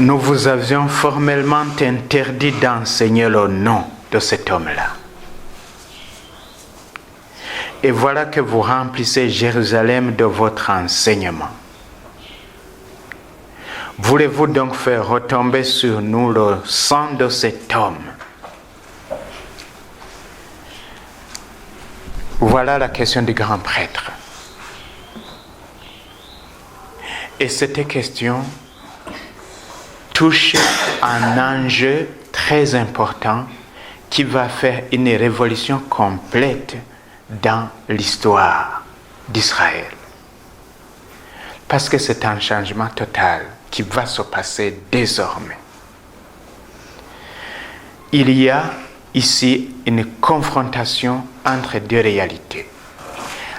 nous vous avions formellement interdit d'enseigner le nom de cet homme-là. Et voilà que vous remplissez Jérusalem de votre enseignement. Voulez-vous donc faire retomber sur nous le sang de cet homme? Voilà la question du grand prêtre. Et cette question touche un enjeu très important qui va faire une révolution complète dans l'histoire d'Israël. Parce que c'est un changement total qui va se passer désormais. Il y a ici une confrontation entre deux réalités.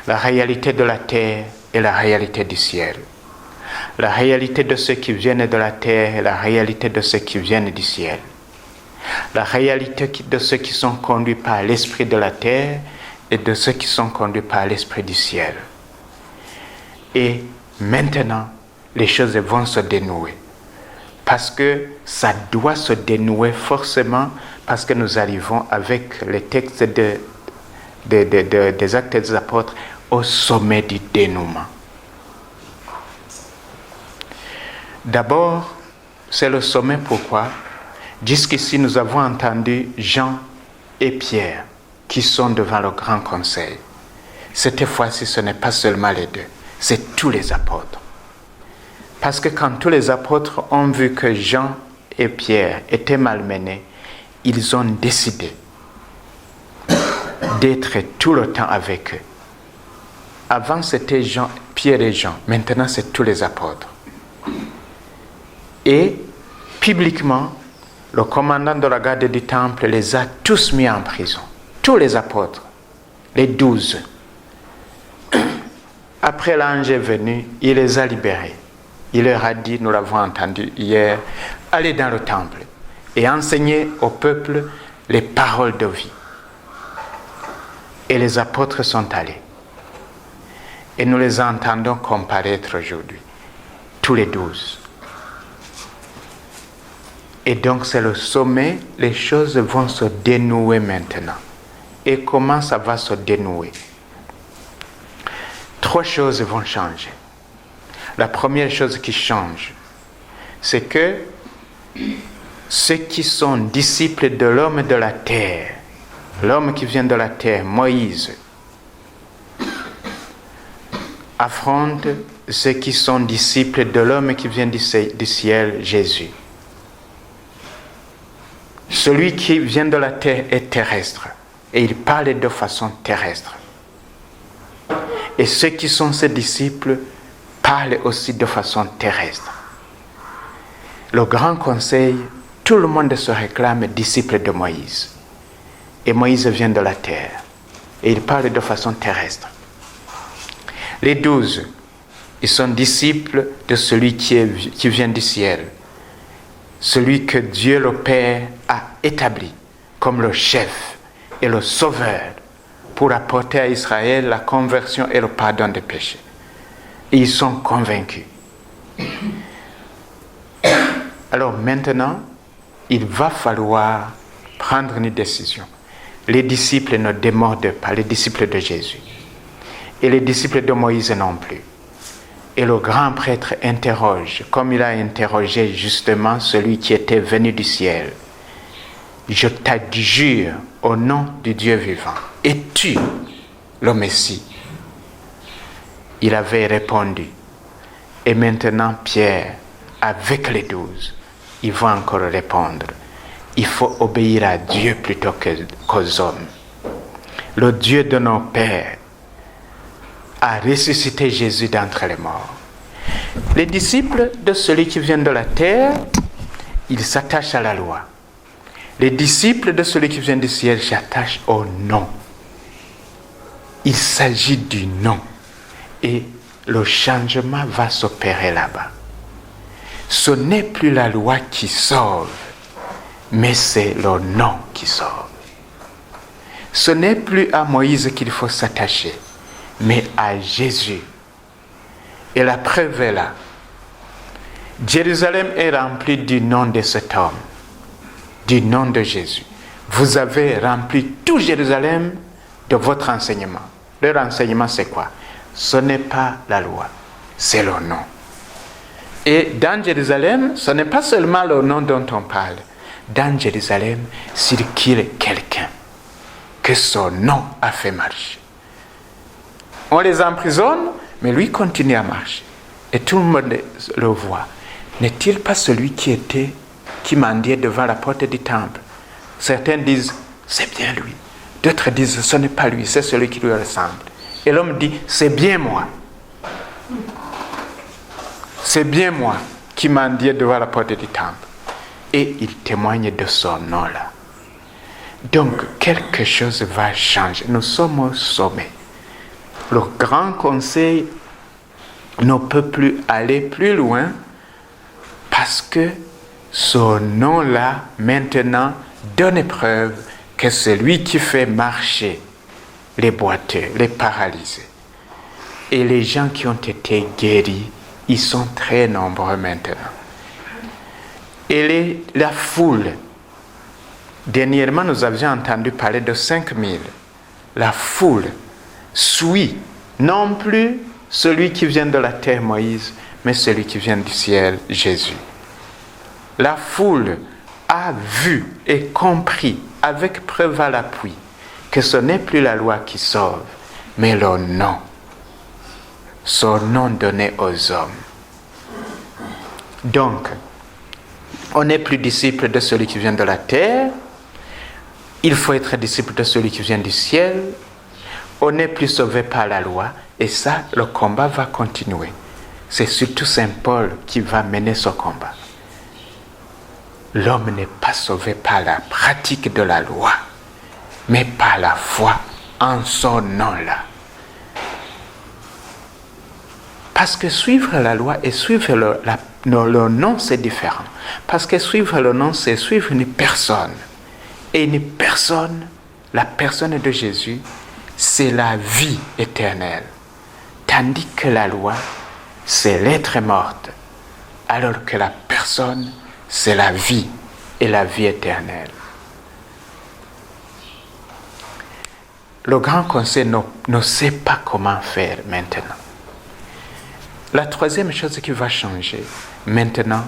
La réalité de la terre et la réalité du ciel. La réalité de ceux qui viennent de la terre et la réalité de ceux qui viennent du ciel. La réalité de ceux qui sont conduits par l'esprit de la terre et de ceux qui sont conduits par l'esprit du ciel. Et maintenant, les choses vont se dénouer. Parce que ça doit se dénouer forcément, parce que nous arrivons avec les textes des Actes des Apôtres au sommet du dénouement. D'abord, c'est le sommet. Pourquoi? Jusqu'ici, nous avons entendu Jean et Pierre qui sont devant le grand conseil. Cette fois-ci, ce n'est pas seulement les deux, c'est tous les apôtres. Parce que quand tous les apôtres ont vu que Jean et Pierre étaient malmenés, ils ont décidé d'être tout le temps avec eux. Avant, c'était Pierre et Jean. Maintenant, c'est tous les apôtres. Et publiquement, le commandant de la garde du temple les a tous mis en prison. Tous les apôtres, les 12. Après, l'ange est venu, il les a libérés. Il leur a dit, nous l'avons entendu hier, allez dans le temple et enseignez au peuple les paroles de vie. Et les apôtres sont allés. Et nous les entendons comparaître aujourd'hui, tous les 12. Et donc c'est le sommet, les choses vont se dénouer maintenant. Et comment ça va se dénouer? 3 choses vont changer. La première chose qui change, c'est que ceux qui sont disciples de l'homme de la terre, l'homme qui vient de la terre, Moïse, affrontent ceux qui sont disciples de l'homme qui vient du ciel, Jésus. Celui qui vient de la terre est terrestre et il parle de façon terrestre. Et ceux qui sont ses disciples parlent aussi de façon terrestre. Le grand conseil, tout le monde se réclame disciple de Moïse. Et Moïse vient de la terre et il parle de façon terrestre. Les 12, ils sont disciples de celui qui vient du ciel. Celui que Dieu le Père a établi comme le chef et le sauveur pour apporter à Israël la conversion et le pardon des péchés. Et ils sont convaincus. Alors maintenant, il va falloir prendre une décision. Les disciples ne démordent pas, les disciples de Jésus. Et les disciples de Moïse non plus. Et le grand prêtre interroge, comme il a interrogé justement celui qui était venu du ciel. Je t'adjure au nom du Dieu vivant. Es-tu le Messie? Il avait répondu. Et maintenant Pierre, avec les 12, il va encore répondre. Il faut obéir à Dieu plutôt qu'aux hommes. Le Dieu de nos pères a ressuscité Jésus d'entre les morts. Les disciples de celui qui vient de la terre, ils s'attachent à la loi. Les disciples de celui qui vient du ciel s'attachent au nom. Il s'agit du nom. Et le changement va s'opérer là-bas. Ce n'est plus la loi qui sauve, mais c'est le nom qui sauve. Ce n'est plus à Moïse qu'il faut s'attacher, mais à Jésus. Et la preuve est là. Jérusalem est remplie du nom de cet homme, du nom de Jésus. Vous avez rempli tout Jérusalem de votre enseignement. Leur enseignement, c'est quoi? Ce n'est pas la loi, c'est le nom. Et dans Jérusalem, ce n'est pas seulement le nom dont on parle. Dans Jérusalem, circule quelqu'un que son nom a fait marcher. On les emprisonne, mais lui continue à marcher. Et tout le monde le voit. N'est-il pas celui qui mendiait devant la porte du temple? Certains disent, c'est bien lui. D'autres disent, ce n'est pas lui, c'est celui qui lui ressemble. Et l'homme dit, c'est bien moi. C'est bien moi qui mendiais devant la porte du temple. Et il témoigne de son nom-là. Donc, quelque chose va changer. Nous sommes au sommet. Le grand conseil ne peut plus aller plus loin parce que ce nom-là, maintenant, donne preuve que c'est lui qui fait marcher les boiteux, les paralysés. Et les gens qui ont été guéris, ils sont très nombreux maintenant. Et la foule, dernièrement nous avions entendu parler de 5000. La foule suit non plus celui qui vient de la terre, Moïse, mais celui qui vient du ciel, Jésus. La foule a vu et compris avec preuve à l'appui que ce n'est plus la loi qui sauve, mais le nom. Son nom donné aux hommes. Donc, on n'est plus disciple de celui qui vient de la terre, il faut être disciple de celui qui vient du ciel, on n'est plus sauvé par la loi, et ça, le combat va continuer. C'est surtout Saint Paul qui va mener ce combat. L'homme n'est pas sauvé par la pratique de la loi, mais par la foi en son nom-là. Parce que suivre la loi et suivre le nom, c'est différent. Parce que suivre le nom, c'est suivre une personne. Et une personne, la personne de Jésus, c'est la vie éternelle. Tandis que la loi, c'est l'être morte. Alors que la personne, c'est la vie et la vie éternelle. Le grand conseil ne sait pas comment faire maintenant. La troisième chose qui va changer maintenant,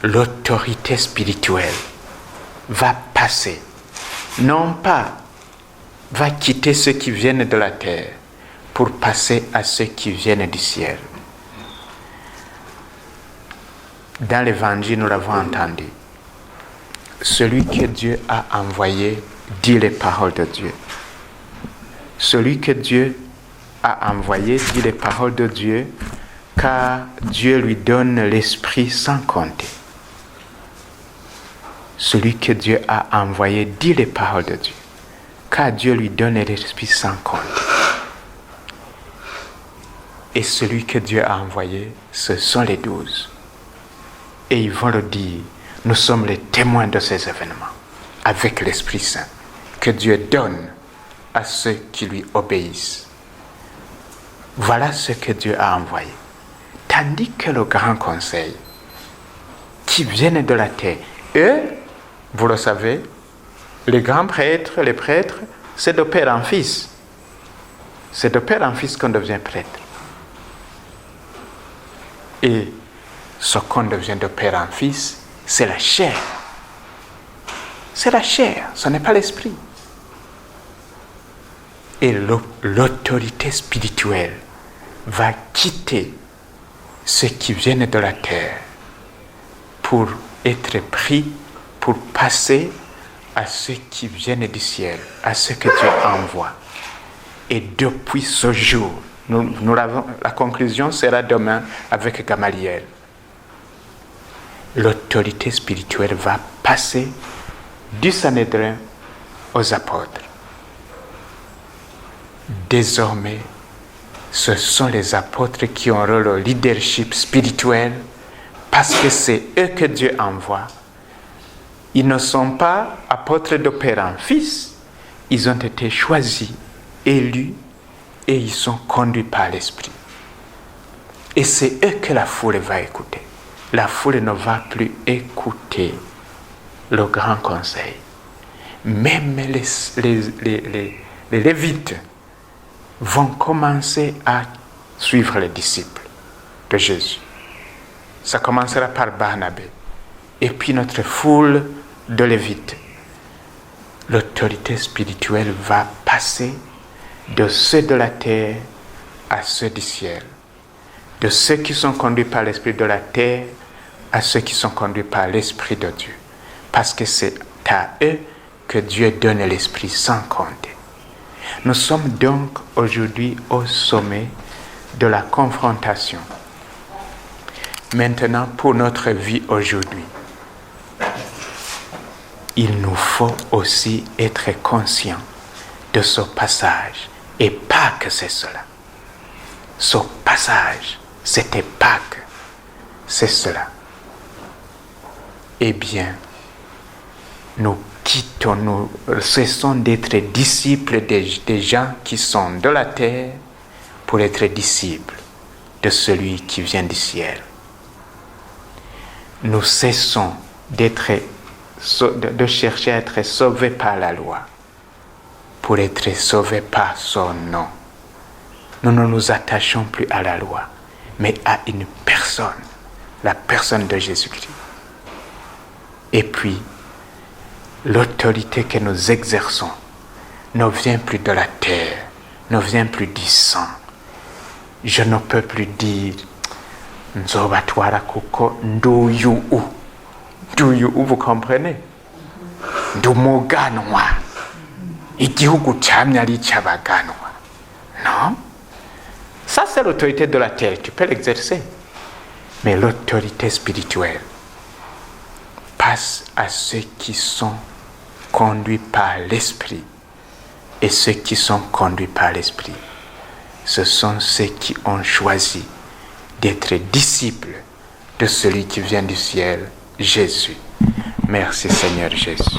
l'autorité spirituelle va passer. Non pas va quitter ceux qui viennent de la terre pour passer à ceux qui viennent du ciel. Dans l'évangile, nous l'avons entendu. Celui que Dieu a envoyé dit les paroles de Dieu. Celui que Dieu a envoyé dit les paroles de Dieu, car Dieu lui donne l'esprit sans compter. Celui que Dieu a envoyé dit les paroles de Dieu, car Dieu lui donne l'esprit sans compter. Et celui que Dieu a envoyé, ce sont les 12. Et ils vont le dire, nous sommes les témoins de ces événements, avec l'Esprit Saint, que Dieu donne à ceux qui lui obéissent. Voilà ce que Dieu a envoyé. Tandis que le grand conseil, qui viennent de la terre, eux, vous le savez, les grands prêtres, les prêtres, c'est de père en fils. C'est de père en fils qu'on devient prêtre. Et ce qu'on devient de père en fils, c'est la chair. C'est la chair, ce n'est pas l'esprit. Et l'autorité spirituelle va quitter ceux qui viennent de la terre pour être pris, pour passer à ceux qui viennent du ciel, à ceux que Dieu envoie. Et depuis ce jour, la conclusion sera demain avec Gamaliel. L'autorité spirituelle va passer du Sanhédrin aux apôtres. Désormais, ce sont les apôtres qui auront le leadership spirituel parce que c'est eux que Dieu envoie. Ils ne sont pas apôtres de père en fils, ils ont été choisis, élus et ils sont conduits par l'Esprit. Et c'est eux que la foule va écouter. la foule ne va plus écouter le grand conseil. Même les Lévites vont commencer à suivre les disciples de Jésus. Ça commencera par Barnabé. Et puis notre foule de Lévites. L'autorité spirituelle va passer de ceux de la terre à ceux du ciel. De ceux qui sont conduits par l'esprit de la terre à ceux qui sont conduits par l'esprit de Dieu. Parce que c'est à eux que Dieu donne l'esprit sans compter. Nous sommes donc aujourd'hui au sommet de la confrontation. Maintenant, pour notre vie aujourd'hui, il nous faut aussi être conscients de ce passage. Et Pâques, c'est cela. Ce passage, c'était Pâques, c'est cela. Eh bien, nous cessons d'être disciples des gens qui sont de la terre pour être disciples de celui qui vient du ciel. Nous cessons de chercher à être sauvés par la loi pour être sauvés par son nom. Nous ne nous attachons plus à la loi, mais à une personne, la personne de Jésus-Christ. Et puis, l'autorité que nous exerçons ne vient plus de la terre, ne vient plus du sang. Je ne peux plus dire Nzobatwara kuko nduyu, vous comprenez? Ndumuganwa. Igihugu camye ari icy'abaganwa. Non? Ça, c'est l'autorité de la terre. Tu peux l'exercer. Mais l'autorité spirituelle passe à ceux qui sont conduits par l'esprit. Et ceux qui sont conduits par l'esprit, ce sont ceux qui ont choisi d'être disciples de celui qui vient du ciel, Jésus. Merci Seigneur Jésus.